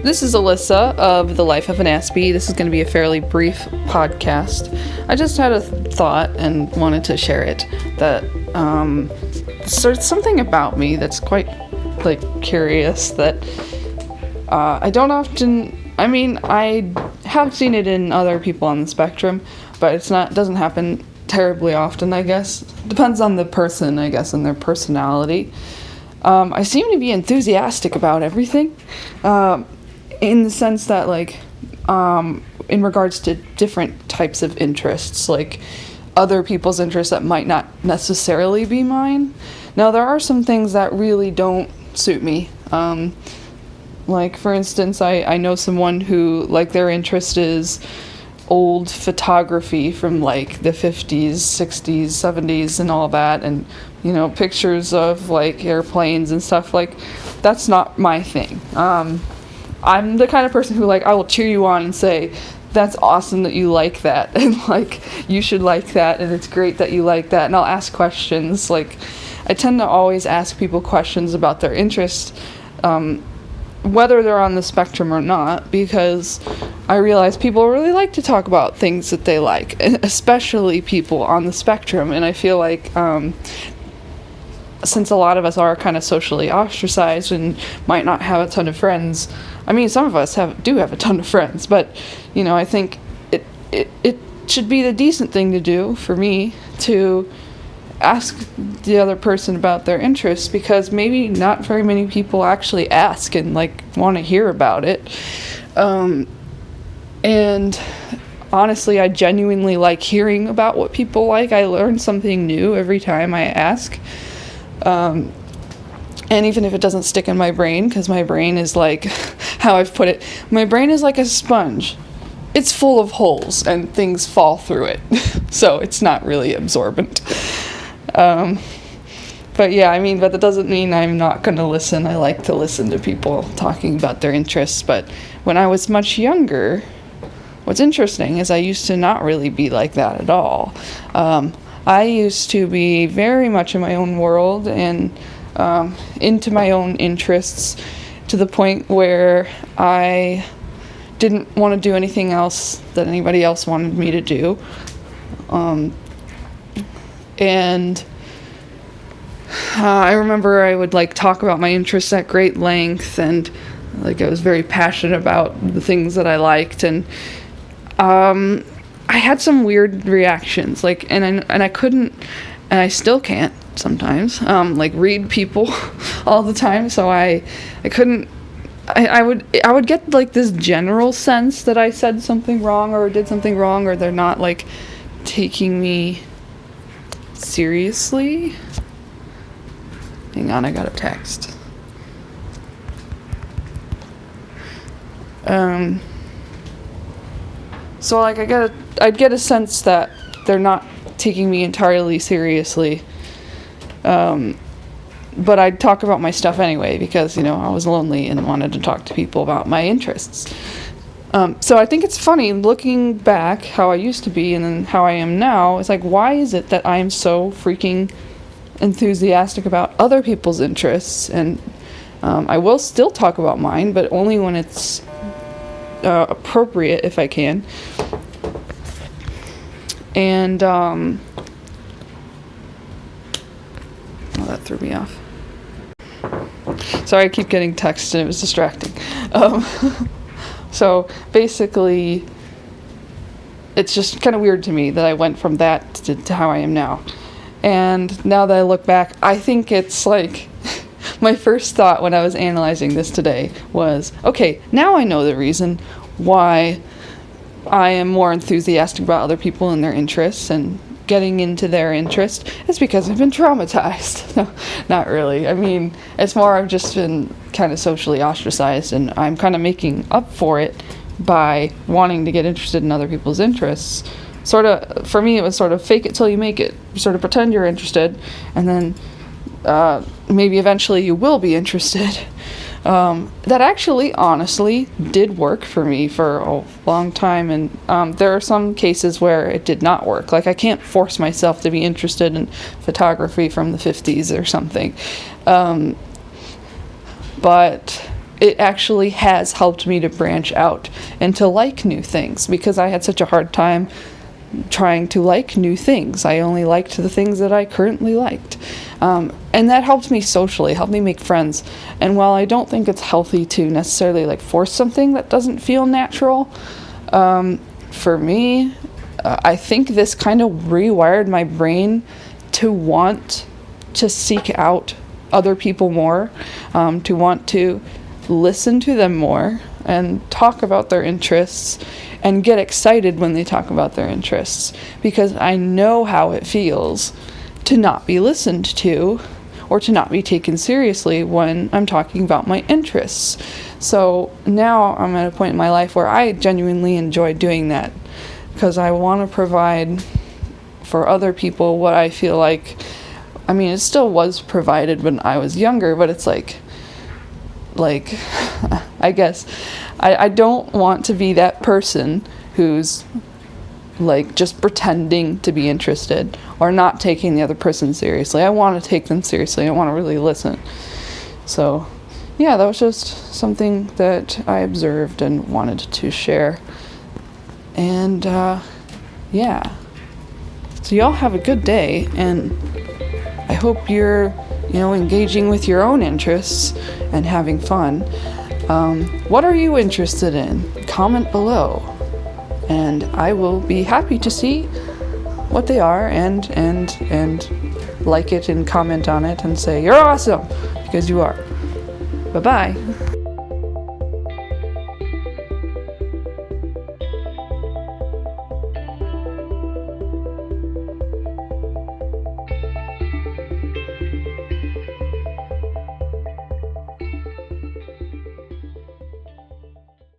This is Alyssa of The Life of an Aspie. This is going to be a fairly brief podcast. I just had a thought and wanted to share it that there's something about me that's quite curious that I don't often. I mean, I have seen it in other people on the spectrum, but doesn't happen terribly often, I guess. Depends on the person, I guess, and their personality. I seem to be enthusiastic about everything, in the sense that, in regards to different types of interests, like other people's interests that might not necessarily be mine. Now, there are some things that really don't suit me. For instance, I know someone who, their interest is old photography from, the 50s, 60s, 70s, and all that, and, pictures of, airplanes and stuff. That's not my thing. I'm the kind of person who, I will cheer you on and say, that's awesome that you like that, and, you should like that, and it's great that you like that, and I'll ask questions. I tend to always ask people questions about their interests, whether they're on the spectrum or not, because I realize people really like to talk about things that they like, especially people on the spectrum, and I feel since a lot of us are kind of socially ostracized and might not have a ton of friends. I mean, some of us do have a ton of friends, but, I think it should be the decent thing to do for me to ask the other person about their interests, because maybe not very many people actually ask and, want to hear about it. And honestly, I genuinely like hearing about what people like. I learn something new every time I ask. And even if it doesn't stick in my brain, because my brain is how I've put it, my brain is like a sponge. It's full of holes and things fall through it. So it's not really absorbent. But that doesn't mean I'm not going to listen. I like to listen to people talking about their interests. But when I was much younger, what's interesting is I used to not really be like that at all. I used to be very much in my own world and into my own interests, to the point where I didn't want to do anything else that anybody else wanted me to do. And I remember I would talk about my interests at great length, and I was very passionate about the things that I liked, and I had some weird reactions, and I couldn't, and I still can't sometimes, read people all the time, so I couldn't, I would get, this general sense that I said something wrong, or did something wrong, or they're not, taking me seriously. Hang on, I got a text. So I'd get a sense that they're not taking me entirely seriously. But I'd talk about my stuff anyway, because, I was lonely and wanted to talk to people about my interests. So I think it's funny looking back how I used to be and then how I am now. It's why is it that I'm so freaking enthusiastic about other people's interests? And I will still talk about mine, but only when it's appropriate, if I can. And that threw me off. Sorry, I keep getting text and it was distracting. So basically, it's just kind of weird to me that I went from that to how I am now. And now that I look back, I think it's my first thought when I was analyzing this today was, okay, now I know the reason why I am more enthusiastic about other people and their interests and getting into their interest. It's because I've been traumatized. No, not really. I mean, it's more I've just been kind of socially ostracized, and I'm kind of making up for it by wanting to get interested in other people's interests. Sort of, for me, it was sort of fake it till you make it. You sort of pretend you're interested, and then maybe eventually you will be interested. That actually, honestly, did work for me for a long time, and there are some cases where it did not work. I can't force myself to be interested in photography from the 50s or something. But it actually has helped me to branch out and to like new things, because I had such a hard time trying to like new things. I only liked the things that I currently liked. And that helped me socially, helped me make friends. And while I don't think it's healthy to necessarily like force something that doesn't feel natural, for me, I think this kind of rewired my brain to want to seek out other people more, to want to listen to them more and talk about their interests and get excited when they talk about their interests, because I know how it feels to not be listened to or to not be taken seriously when I'm talking about my interests. So now I'm at a point in my life where I genuinely enjoy doing that, because I want to provide for other people what I feel like, I mean, it still was provided when I was younger, but it's like I guess I don't want to be that person who's like just pretending to be interested or not taking the other person seriously. I want to take them seriously. I want to really listen. So yeah, that was just something that I observed and wanted to share. And yeah, so y'all have a good day, and I hope you're engaging with your own interests and having fun. What are you interested in? Comment below, and I will be happy to see what they are and like it and comment on it and say you're awesome, because you are. Bye-bye.